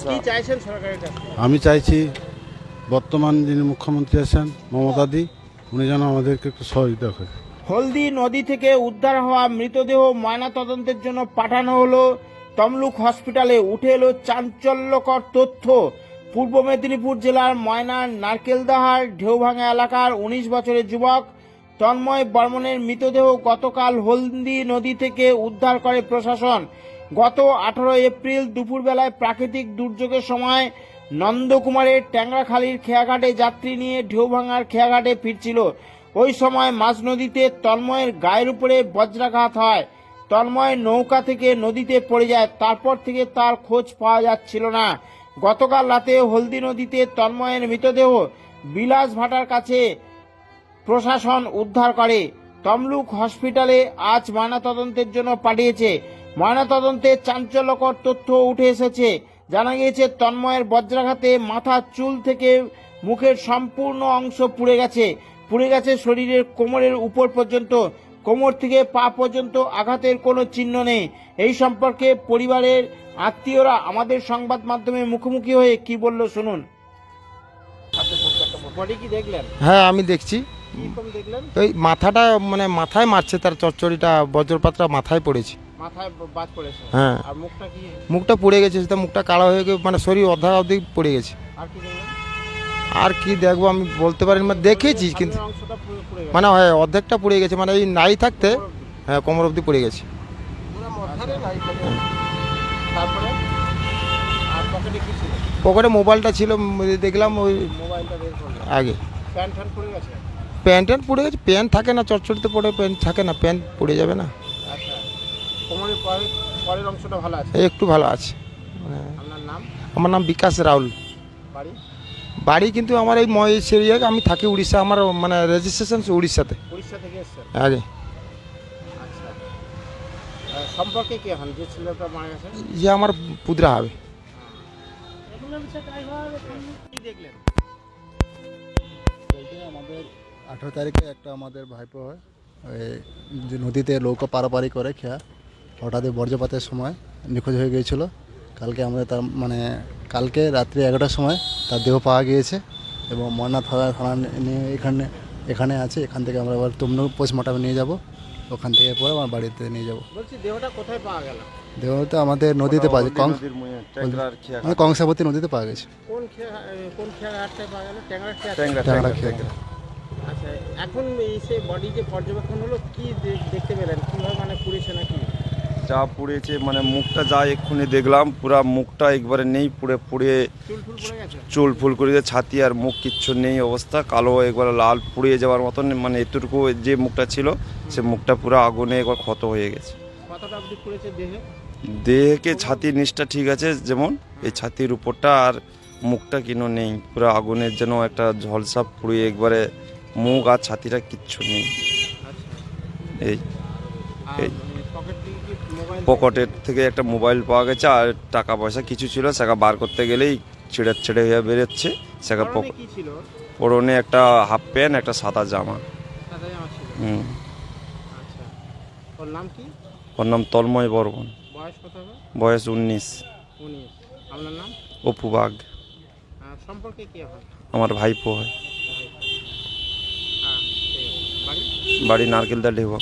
কি চাইছেন সরকারের কাছে? আমি চাইছি বর্তমান যিনি মুখ্যমন্ত্রী আছেন মমতাদি, উনি যেন আমাদেরকে একটু সহযোগিতা করে। হলদি নদী থেকে উদ্ধার হওয়া মৃতদেহ ময়নাতদন্তের জন্য পাঠানো হলো তমলুক হসপিটালে। উঠে এলো চাঞ্চল্যকর তথ্য। পূর্ব মেদিনীপুর জেলার ময়নার নারকেলদাহার ঢেউভাঙা এলাকার ১৯ বছরের যুবক তন্ময় বর্মনের মৃতদেহ গতকাল হলদি নদী থেকে উদ্ধার করে প্রশাসন। গত ১৮ এপ্রিল দুপুরবেলায় প্রাকৃতিক দুর্যোগের সময় নন্দকুমারের ট্যাংরাখালীর খেয়াঘাটে যাত্রী নিয়ে ঢেউভাঙার খেয়াঘাটে ফিরছিল। ওই সময় মাঝ নদীতে তন্ময়ের গায়ের উপরে বজ্রাঘাত হয়। তন্ময় নৌকা থেকে নদীতে পড়ে যায়। তারপর থেকে তার খোঁজ পাওয়া যাচ্ছিল না। গতকাল রাতে হলদি নদীতে তন্ময়ের মৃতদেহ বিলাস ভাটার কাছে প্রশাসন উদ্ধার করে। তমলুক হসপিটালে আজ ময়নাতদন্তের জন্য পাঠিয়েছে। ময়নাতদন্তে চাঞ্চল্যকর তথ্য উঠে এসেছে। জানা গিয়েছে তন্ময়ের বজ্রাঘাতে মাথার চুল থেকে মুখের সম্পূর্ণ অংশ পুড়ে গেছে শরীরের কোমরের উপর পর্যন্ত। কোমর থেকে পা পর্যন্ত আঘাতের কোনো চিহ্ন নেই। এই সম্পর্কে পরিবারের আত্মীয়রা আমাদের সংবাদ মাধ্যমে মুখোমুখি হয়ে কি বলল শুনুন। বডি কি দেখলেন? হ্যাঁ আমি দেখছি, কিরকম দেখলেন? ওই মাথাটা মানে মাথায় মারছে, তার চচ্চড়িটা বজ্রপাতটা মাথায় পড়েছে। মাথায় বাজ পড়েছে। হ্যাঁ, আর মুখটা কি? মুখটা পুড়ে গেছে, সেটা মুখটা কালো হয়ে গিয়ে মানে শরীর অর্ধেক অর্ধেক পড়ে গেছে। আর কি দেখলেন? আর কি দেখবো আমি বলতে পারি না, দেখেছি কিন্তু সামনের অংশটা পুড়ে গেছে। মানে হয় অর্ধেকটা পুড়ে গেছে, মানে এই নাই থাকতে হ্যাঁ কোমর অবধি পড়ে গেছে। তারপরে আর পকেটে কি ছিল? পকেটে মোবাইলটা ছিল, দেখলাম ওই মোবাইলটা বের করলেন। আগে। প্যান্ট ফ্যান্ট পড়ে গেছে? প্যান্ট পুড়ে গেছে, প্যান্ট থাকে না চচ্চড়িতে পড়ে, প্যান্ট থাকে না, প্যান্ট পড়ে যাবে না। আচ্ছা, কোমরের পরের অংশটা ভালো আছে? একটু ভালো আছে। মানে আপনার নাম? আমার নাম বিকাশ রাউল। বাড়ি? বাড়ি কিন্তু আমার এই এরিয়ায়, আমি থাকি উড়িষ্যা, আমার মানে রেজিস্ট্রেশন উড়িষ্যাতে। উড়িষ্যা থেকে এসেছেন? আগে। আচ্ছা, সম্পর্কে কে হন যে ছেলেটা মারা গেছে? যে আমার পুদরা হবে। কি দেখলেন? বলতে আমাদের 18 তারিখে একটা আমাদের ভাইপো হয়, ওই যে নদীতে নৌকা পারাপারি করে খেয়া, হঠাৎ বজ্রপাতের সময় নিখোঁজ হয়ে গিয়েছিল। কালকে আমাদের তার মানে কালকে রাত্রি 11টার সময় তার দেহ পাওয়া গিয়েছে এবং ময়না থানা নিয়ে এখানে আছে। এখান থেকে আমরা আবার তমলুক পোস্টমর্টমে নিয়ে যাব, ওখান থেকে পরে আমার বাড়িতে নিয়ে যাব। বলছি দেহটা কোথায় পাওয়া গেল? দেহটা আমাদের নদীতে পাওয়া যায়, কংসাবতী নদীতে পাওয়া গেছে। কোন খেয়াঘাটটায় পাওয়া গেল? ট্যাংরা খেয়া। আচ্ছা, এখন এসে বডি যে পর্যবেক্ষণ হলো, কি দেখতে পেলেন? কিভাবে মানে পুড়েছে নাকি? যা পুড়েছে মানে মুখটা যা এক্ষুনি দেখলাম, পুরা মুখটা একবারে নেই, পুড়ে চুল ফুল পড়ে গেছে? চুল ফুল করে দিয়ে ছাতি আর মুখ কিচ্ছু নেই অবস্থা, কালো একবারে লাল পুড়িয়ে যাওয়ার মতন। মানে এতটুকু যে মুখটা ছিল সে মুখটা পুরো আগুনে একবার ক্ষত হয়ে গেছে। কতটা অবধি পুড়েছে দেহে? দেহকে ছাতির নিচটা ঠিক আছে, যেমন এই ছাতির উপরটা আর মুখটা কিনো নেই, পুরো আগুনের যেন একটা ঝলসা পুড়িয়ে একবারে মুখ আর ছাতিটা কিচ্ছু নেই। এই এই পকেটের থেকে একটা মোবাইল পাওয়া গেছে, আর টাকা পয়সা কিছু ছিল, সেটা বার করতে গেলেই ছেড়ে হয়ে বেরোচ্ছে। সেটা কি ছিল? পরনে একটা হাফ প্যান্ট, একটা সাদা জামা। সাদা জামা ছিল? হুম। আচ্ছা, ওর নাম কি? ওর নাম তন্ময় বর্মন। বয়স কত হবে? বয়স 19। 19। আপনার নাম? অপু বাগ। সম্পর্কে কে হয়? আমার ভাইপো হয়। ঠিক আছে। বাড়ি? বাড়ি নারকেলদা ঢেউয়া।